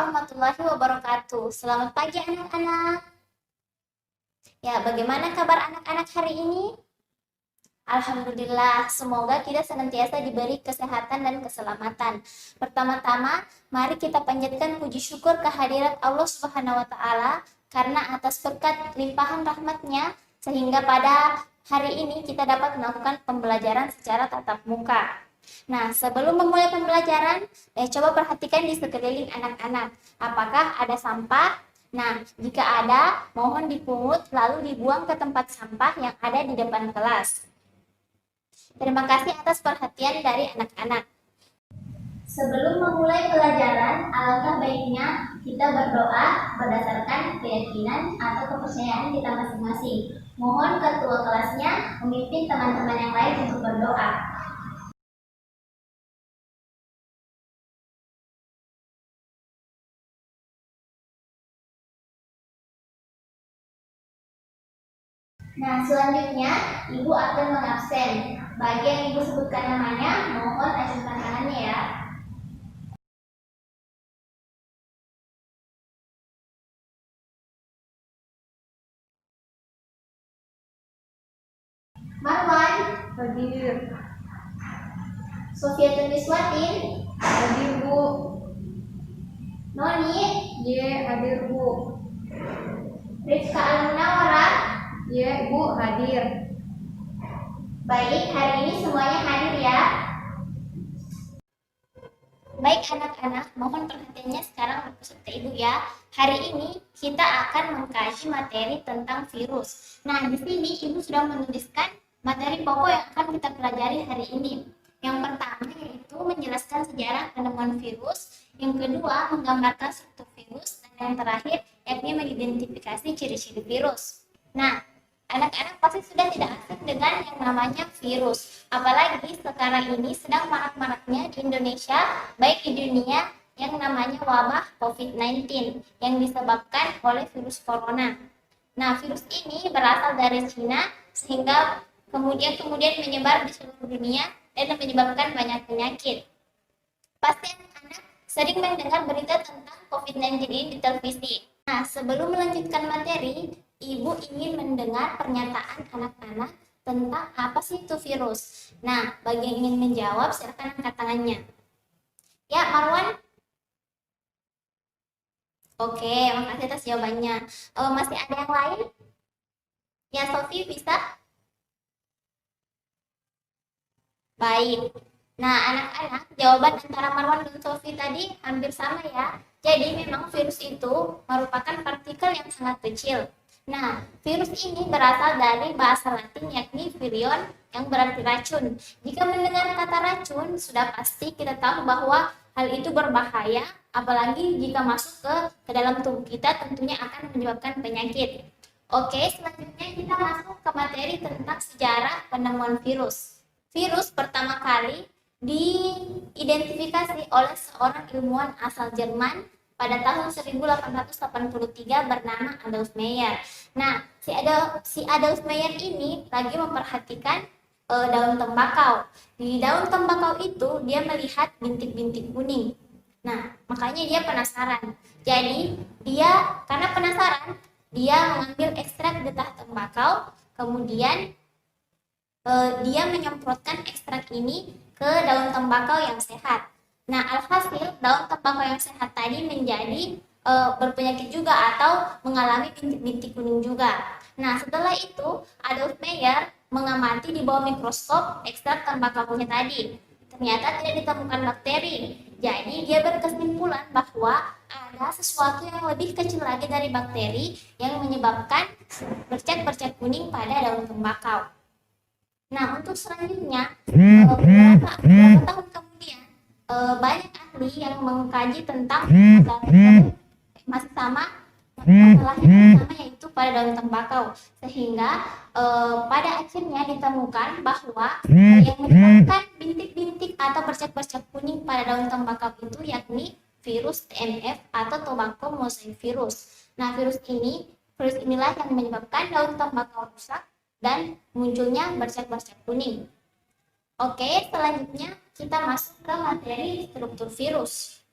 warahmatullahi wabarakatuh. Selamat pagi anak-anak. Ya, bagaimana kabar anak-anak hari ini? Alhamdulillah, semoga kita senantiasa diberi kesehatan dan keselamatan. Pertama-tama, mari kita panjatkan puji syukur kehadirat Allah Subhanahu wa taala karena atas berkat limpahan rahmatnya sehingga pada hari ini kita dapat melakukan pembelajaran secara tatap muka. Nah, sebelum memulai pembelajaran, coba perhatikan di sekeliling anak-anak. Apakah ada sampah? Nah, jika ada, mohon dipungut lalu dibuang ke tempat sampah yang ada di depan kelas. Terima kasih atas perhatian dari anak-anak. Sebelum memulai pelajaran, alangkah baiknya kita berdoa berdasarkan keyakinan atau kepercayaan kita masing-masing. Mohon ketua kelasnya memimpin teman-teman yang lain untuk berdoa. Nah, selanjutnya Ibu akan mengabsen. Bagi yang Ibu sebutkan namanya, mohon acungkan tangannya ya. Marwan, Hadir. Sofia Tuniswatin, Hadir, Bu. Noni, Ye, hadir, Bu. Rifka Almunawara. Ye, Bu, hadir. Baik, hari ini semuanya hadir ya. Baik anak-anak, mohon perhatiannya sekarang peserta Ibu ya. Hari ini kita akan mengkaji materi tentang virus. Nah, di sini Ibu sudah menuliskan materi pokok yang akan kita pelajari hari ini. Yang pertama yaitu menjelaskan sejarah penemuan virus, yang kedua menggambarkan struktur virus, dan yang terakhir yakni mengidentifikasi ciri-ciri virus. Nah, anak-anak pasti sudah tidak asing dengan yang namanya virus. Apalagi sekarang ini sedang marak-maraknya di Indonesia, baik di dunia, yang namanya wabah COVID-19 yang disebabkan oleh virus corona. Nah, virus ini berasal dari Cina sehingga kemudian menyebar di seluruh dunia dan menyebabkan banyak penyakit. Pasti anak-anak sering mendengar berita tentang COVID-19 ini di televisi. Nah, sebelum melanjutkan materi, Ibu ingin mendengar pernyataan anak-anak tentang apa sih itu virus. Nah, bagi yang ingin menjawab, silakan angkat tangannya. Ya, Marwan. Oke, makasih atas jawabannya. Masih ada yang lain? Ya, Sofi bisa? Baik. Nah, anak-anak, jawaban antara Marwan dan Sofi tadi hampir sama ya. Jadi, memang virus itu merupakan partikel yang sangat kecil. Nah, virus ini berasal dari bahasa Latin yakni virion yang berarti racun. Jika mendengar kata racun, sudah pasti kita tahu bahwa hal itu berbahaya, apalagi jika masuk ke dalam tubuh kita tentunya akan menyebabkan penyakit. Oke, selanjutnya kita masuk ke materi tentang sejarah penemuan virus. Virus pertama kali diidentifikasi oleh seorang ilmuwan asal Jerman pada tahun 1883 bernama Adolf Meyer. Nah, si Adolf Meyer ini lagi memperhatikan daun tembakau. Di daun tembakau itu dia melihat bintik-bintik kuning. Nah, makanya dia penasaran. Jadi, karena penasaran, dia mengambil ekstrak getah tembakau, kemudian dia menyemprotkan ekstrak ini ke daun tembakau yang sehat. Nah, alhasil daun tembakau yang sehat tadi menjadi berpenyakit juga atau mengalami bintik-bintik kuning juga. Nah, setelah itu Adolf Meyer mengamati di bawah mikroskop ekstrak tembakaunya tadi. Ternyata tidak ditemukan bakteri. Jadi dia berkesimpulan bahwa ada sesuatu yang lebih kecil lagi dari bakteri yang menyebabkan bercak-bercak kuning pada daun tembakau. Nah, untuk selanjutnya, beberapa tahun kemudian, banyak ahli yang mengkaji tentang masih sama masalah yang sama yaitu pada daun tembakau, sehingga pada akhirnya ditemukan bahwa yang menyebabkan bintik-bintik atau bercak-bercak kuning pada daun tembakau itu yakni virus TMF atau tobacco mosaic virus. Nah, virus inilah yang menyebabkan daun tembakau rusak dan munculnya bercak-bercak kuning. Oke, selanjutnya kita masuk ke materi struktur virus.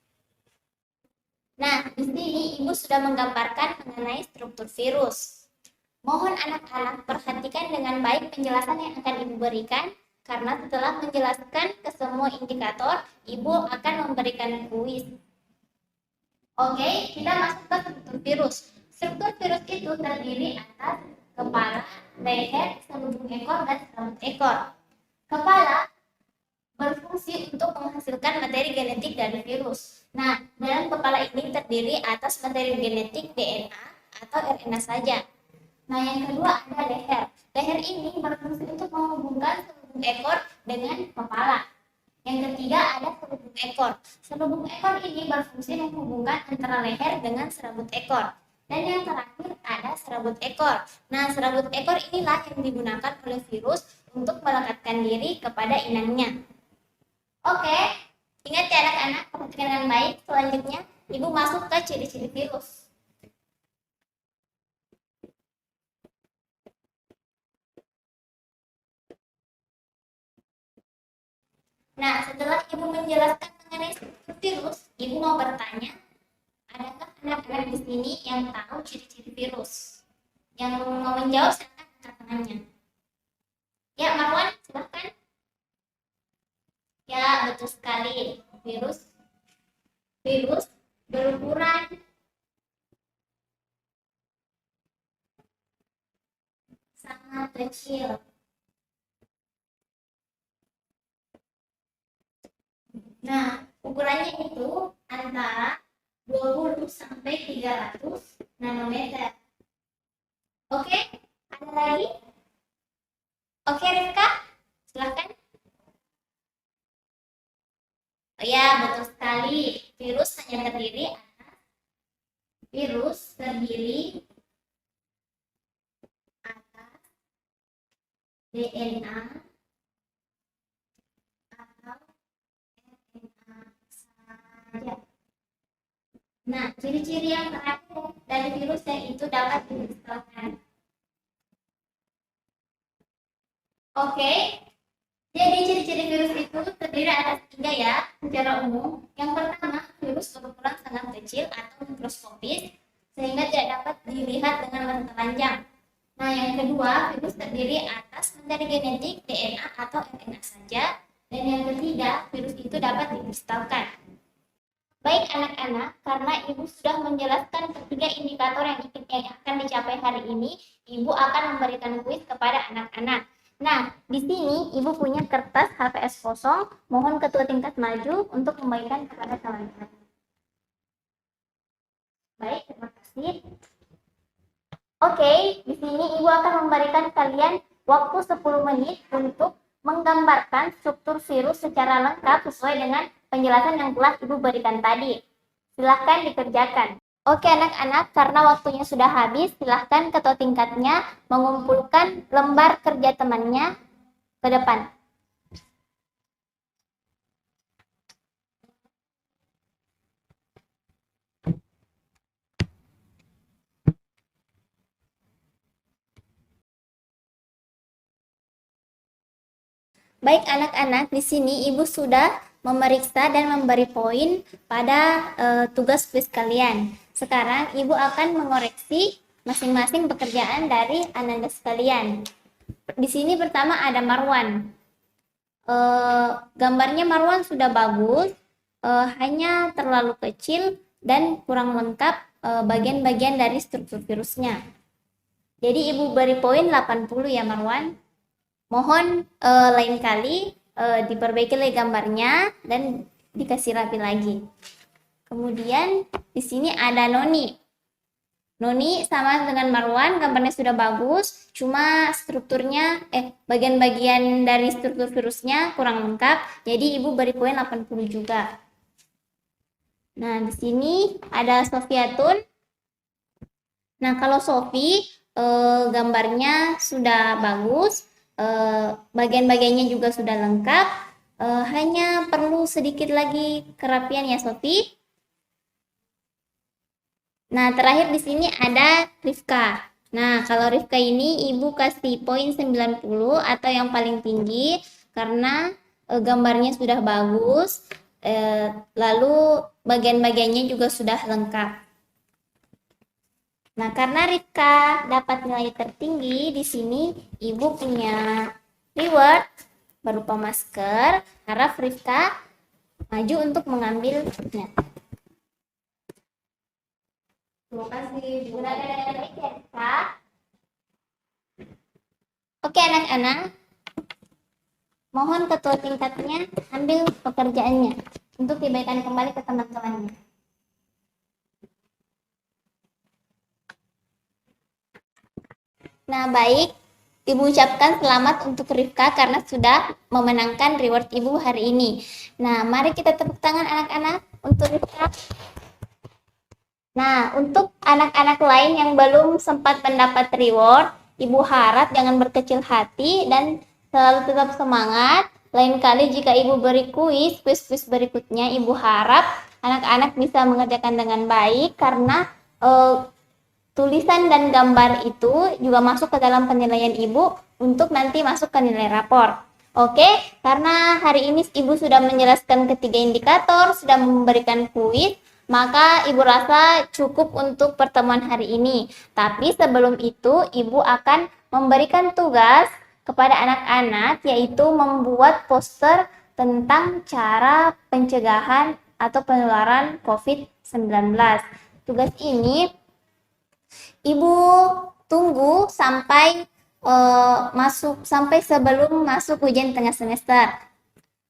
Nah, di sini Ibu sudah menggambarkan mengenai struktur virus. Mohon anak-anak perhatikan dengan baik penjelasan yang akan Ibu berikan, karena setelah menjelaskan ke semua indikator, Ibu akan memberikan kuis. Oke, kita masuk ke struktur virus. Struktur virus itu terdiri atas kepala, leher, selubung ekor, dan serabut ekor. Kepala berfungsi untuk menghasilkan materi genetik dari virus. Nah, dalam kepala ini terdiri atas materi genetik DNA atau RNA saja. Nah, yang kedua ada leher. Leher ini berfungsi untuk menghubungkan selubung ekor dengan kepala. Yang ketiga ada selubung ekor. Selubung ekor ini berfungsi menghubungkan antara leher dengan serabut ekor. Dan yang terakhir ada serabut ekor. Nah, serabut ekor inilah yang digunakan oleh virus untuk melekatkan diri kepada inangnya. Oke, ingat ya anak-anak, perhatikan dengan baik. Selanjutnya, Ibu masuk ke ciri-ciri virus. Nah, setelah Ibu menjelaskan mengenai struktur virus, Ibu mau bertanya, adakah anak-anak di sini yang tahu ciri-ciri virus? Yang mau menjawab, silakan angkat tangannya. Ya, Marwan, silahkan. Ya, betul sekali. Virus berukuran sangat kecil. Nah, ukurannya itu antara 20 sampai 300 nanometer. Oke, ada lagi? Oke, Rifka, silahkan. Oh ya, betul sekali. Virus terdiri atas DNA atau RNA saja. Nah, ciri-ciri yang terakhir dari virus yang itu dapat dimistalkan. Oke, jadi ciri-ciri virus itu terdiri atas 3 ya, secara umum. Yang pertama, virus berukuran sangat kecil atau mikroskopis, sehingga tidak dapat dilihat dengan mata telanjang. Nah, yang kedua, virus terdiri atas materi genetik DNA atau RNA saja. Dan yang ketiga, virus itu dapat dikristalkan. Baik anak-anak, karena Ibu sudah menjelaskan ketiga indikator yang akan dicapai hari ini, Ibu akan memberikan kuis kepada anak-anak. Nah, di sini Ibu punya kertas HVS kosong, mohon ketua tingkat maju untuk membagikan kepada kawan-kawan. Baik, terima kasih. Oke, di sini Ibu akan memberikan kalian waktu 10 menit untuk menggambarkan struktur virus secara lengkap sesuai dengan penjelasan yang telah Ibu berikan tadi. Silahkan dikerjakan. Oke anak-anak, karena waktunya sudah habis, silahkan ketua tingkatnya mengumpulkan lembar kerja temannya ke depan. Baik anak-anak, di sini Ibu sudah memeriksa dan memberi poin pada tugas kuis kalian. Sekarang Ibu akan mengoreksi masing-masing pekerjaan dari Ananda sekalian. Di sini pertama ada Marwan. Gambarnya Marwan sudah bagus, hanya terlalu kecil dan kurang lengkap bagian-bagian dari struktur virusnya. Jadi Ibu beri poin 80 ya Marwan. Mohon lain kali diperbaiki lagi gambarnya dan dikasih rapi lagi. Kemudian di sini ada Noni. Noni sama dengan Marwan, gambarnya sudah bagus, cuma strukturnya bagian-bagian dari struktur virusnya kurang lengkap. Jadi Ibu beri poin 80 juga. Nah, di sini ada Sofiatun. Nah, kalau Sofi gambarnya sudah bagus. Bagian-bagiannya juga sudah lengkap, hanya perlu sedikit lagi kerapian ya Sofi. Nah, terakhir di sini ada Rifka. Nah, kalau Rifka ini Ibu kasih poin 90 atau yang paling tinggi karena gambarnya sudah bagus, Lalu bagian-bagiannya juga sudah lengkap. Nah, karena Rifka dapat nilai tertinggi di sini, Ibu punya reward berupa masker. Harap Rifka maju untuk mengambilnya. Terima kasih, Bu. Berada dengan baik ya, Rifka? Oke, anak-anak. Mohon ketua tingkatnya ambil pekerjaannya untuk diberikan kembali ke teman-temannya. Nah, baik. Ibu ucapkan selamat untuk Rifka karena sudah memenangkan reward Ibu hari ini. Nah, mari kita tepuk tangan anak-anak untuk Rifka. Nah, untuk anak-anak lain yang belum sempat mendapat reward, Ibu harap jangan berkecil hati dan selalu tetap semangat. Lain kali jika Ibu beri kuis berikutnya, Ibu harap anak-anak bisa mengerjakan dengan baik karena tulisan dan gambar itu juga masuk ke dalam penilaian Ibu untuk nanti masuk ke nilai rapor. Oke, karena hari ini Ibu sudah menjelaskan ketiga indikator, sudah memberikan kuis, maka Ibu rasa cukup untuk pertemuan hari ini. Tapi sebelum itu, Ibu akan memberikan tugas kepada anak-anak, yaitu membuat poster tentang cara pencegahan atau penularan COVID-19. Tugas ini Ibu tunggu sampai sebelum masuk ujian tengah semester.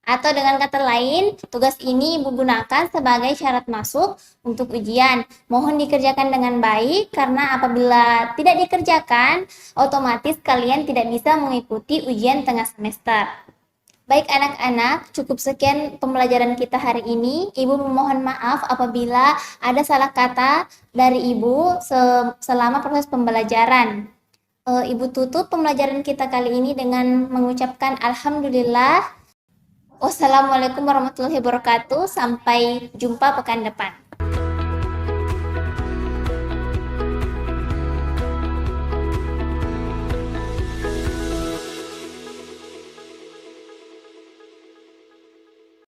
Atau dengan kata lain, tugas ini Ibu gunakan sebagai syarat masuk untuk ujian. Mohon dikerjakan dengan baik karena apabila tidak dikerjakan, otomatis kalian tidak bisa mengikuti ujian tengah semester. Baik anak-anak, cukup sekian pembelajaran kita hari ini. Ibu memohon maaf apabila ada salah kata dari Ibu selama proses pembelajaran. Ibu tutup pembelajaran kita kali ini dengan mengucapkan Alhamdulillah. Wassalamualaikum warahmatullahi wabarakatuh. Sampai jumpa pekan depan.